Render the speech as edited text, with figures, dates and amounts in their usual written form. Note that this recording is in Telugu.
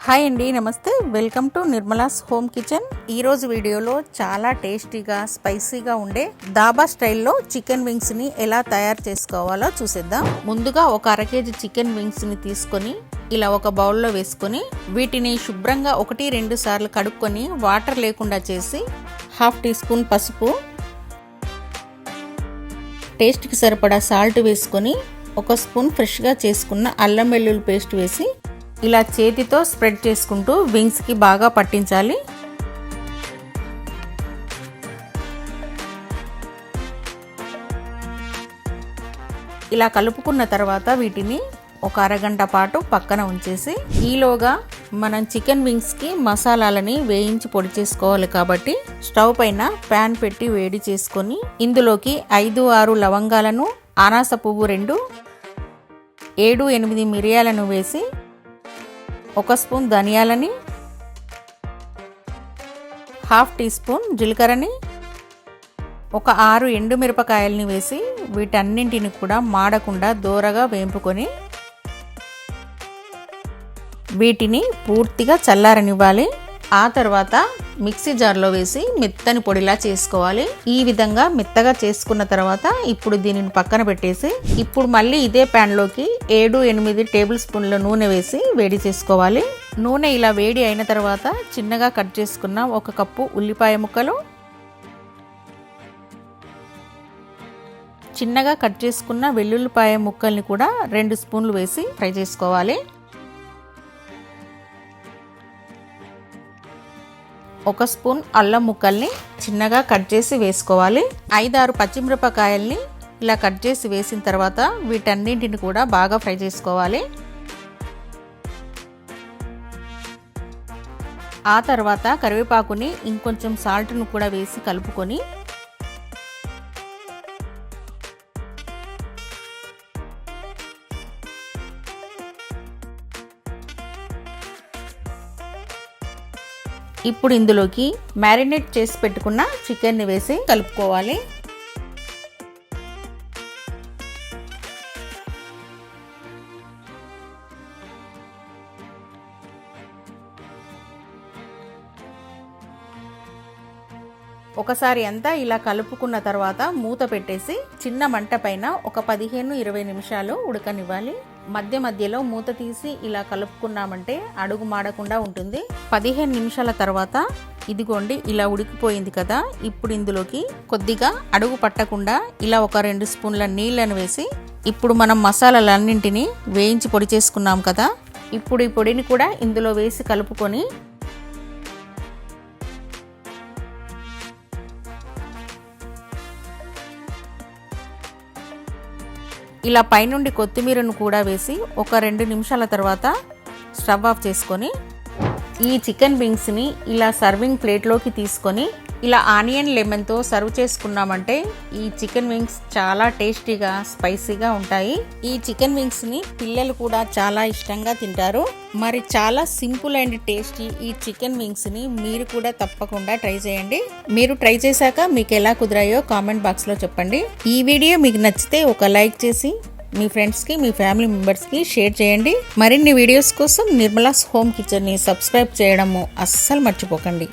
హాయ్ అండి, నమస్తే. Welcome to Nirmala's home kitchen. ఈరోజు వీడియోలో చాలా టేస్టీగా స్పైసీగా ఉండే దాబా స్టైల్లో చికెన్ వింగ్స్ని ఎలా తయారు చేసుకోవాలో చూసేద్దాం. ముందుగా ఒక అర కేజీ చికెన్ వింగ్స్ని తీసుకొని ఇలా ఒక బౌల్లో వేసుకొని వీటిని శుభ్రంగా 1-2 సార్లు కడుక్కొని వాటర్ లేకుండా చేసి 1/2 టీ స్పూన్ పసుపు, టేస్ట్కి సరిపడా సాల్ట్ వేసుకొని 1 స్పూన్ ఫ్రెష్గా చేసుకున్న అల్లం వెల్లుల్లి పేస్ట్ వేసి ఇలా చేతితో స్ప్రెడ్ చేసుకుంటూ వింగ్స్కి బాగా పట్టించాలి. ఇలా కలుపుకున్న తర్వాత వీటిని ఒక అరగంట పాటు పక్కన ఉంచేసి ఈలోగా మనం చికెన్ వింగ్స్కి మసాలాలని వేయించి పొడి చేసుకోవాలి. కాబట్టి స్టవ్ పైన ప్యాన్ పెట్టి వేడి చేసుకొని ఇందులోకి 5-6 లవంగాలను, అనాస పువ్వు 2, 7-8 మిరియాలను వేసి 1 స్పూన్ ధనియాలని, 1/2 టీ స్పూన్ జీలకర్రని, ఒక 6 ఎండుమిరపకాయలని వేసి వీటన్నింటిని కూడా మాడకుండా దోరగా వేంపుకొని వీటిని పూర్తిగా చల్లారనివ్వాలి. ఆ తర్వాత మిక్సీ జార్లో వేసి మెత్తని పొడిలా చేసుకోవాలి. ఈ విధంగా మెత్తగా చేసుకున్న తర్వాత ఇప్పుడు దీనిని పక్కన పెట్టేసి ఇప్పుడు మళ్ళీ ఇదే ప్యాన్లోకి 7-8 టేబుల్ స్పూన్ల నూనె వేసి వేడి చేసుకోవాలి. నూనె ఇలా వేడి అయిన తర్వాత చిన్నగా కట్ చేసుకున్న 1 కప్పు ఉల్లిపాయ ముక్కలు, చిన్నగా కట్ చేసుకున్న వెల్లుల్లిపాయ ముక్కల్ని కూడా 2 స్పూన్లు వేసి ఫ్రై చేసుకోవాలి. 1 స్పూన్ అల్లం ముక్కల్ని చిన్నగా కట్ చేసి వేసుకోవాలి. 5-6 పచ్చిమిరపకాయల్ని ఇలా కట్ చేసి వేసిన తర్వాత వీటన్నింటిని కూడా బాగా ఫ్రై చేసుకోవాలి. ఆ తర్వాత కరివేపాకుని ఇంకొంచెం సాల్ట్ను కూడా వేసి కలుపుకొని ఇప్పుడు ఇందులోకి మ్యారినేట్ చేసి పెట్టుకున్న చికెన్ని వేసి కలుపుకోవాలి. ఒకసారి అంతా ఇలా కలుపుకున్న తర్వాత మూత పెట్టేసి చిన్న మంట పైన ఒక 15-20 నిమిషాలు ఉడకనివ్వాలి. మధ్య మధ్యలో మూత తీసి ఇలా కలుపుకున్నామంటే అడుగు మాడకుండా ఉంటుంది. 15 నిమిషాల తర్వాత ఇదిగోండి ఇలా ఉడికిపోయింది కదా. ఇప్పుడు ఇందులోకి కొద్దిగా అడుగు పట్టకుండా ఇలా ఒక 2 స్పూన్ల నీళ్ళను వేసి ఇప్పుడు మనం మసాలాలన్నింటినీ వేయించి పొడి చేసుకున్నాం కదా, ఇప్పుడు ఈ పొడిని కూడా ఇందులో వేసి కలుపుకొని ఇలా పైనుండి కొత్తిమీరను కూడా వేసి ఒక 2 నిమిషాల తర్వాత స్టవ్ ఆఫ్ చేసుకొని ఈ చికెన్ వింగ్స్ని ఇలా సర్వింగ్ ప్లేట్లోకి తీసుకొని ఇలా ఆనియన్ లెమన్తో సర్వ్ చేసుకున్నామంటే ఈ చికెన్ వింగ్స్ చాలా టేస్టీగా స్పైసీగా ఉంటాయి. ఈ చికెన్ వింగ్స్ని పిల్లలు కూడా చాలా ఇష్టంగా తింటారు. మరి చాలా సింపుల్ అండ్ టేస్టీ ఈ చికెన్ వింగ్స్ని మీరు కూడా తప్పకుండా ట్రై చేయండి. మీరు ట్రై చేశాక మీకు ఎలా కుదిరాయో కామెంట్ బాక్స్లో చెప్పండి. ఈ వీడియో మీకు నచ్చితే ఒక లైక్ చేసి మీ ఫ్రెండ్స్కి, మీ ఫ్యామిలీ మెంబర్స్కి షేర్ చేయండి. మరిన్ని వీడియోస్ కోసం నిర్మలాస్ హోమ్ కిచెన్ని సబ్స్క్రైబ్ చేయడము అస్సలు మర్చిపోకండి.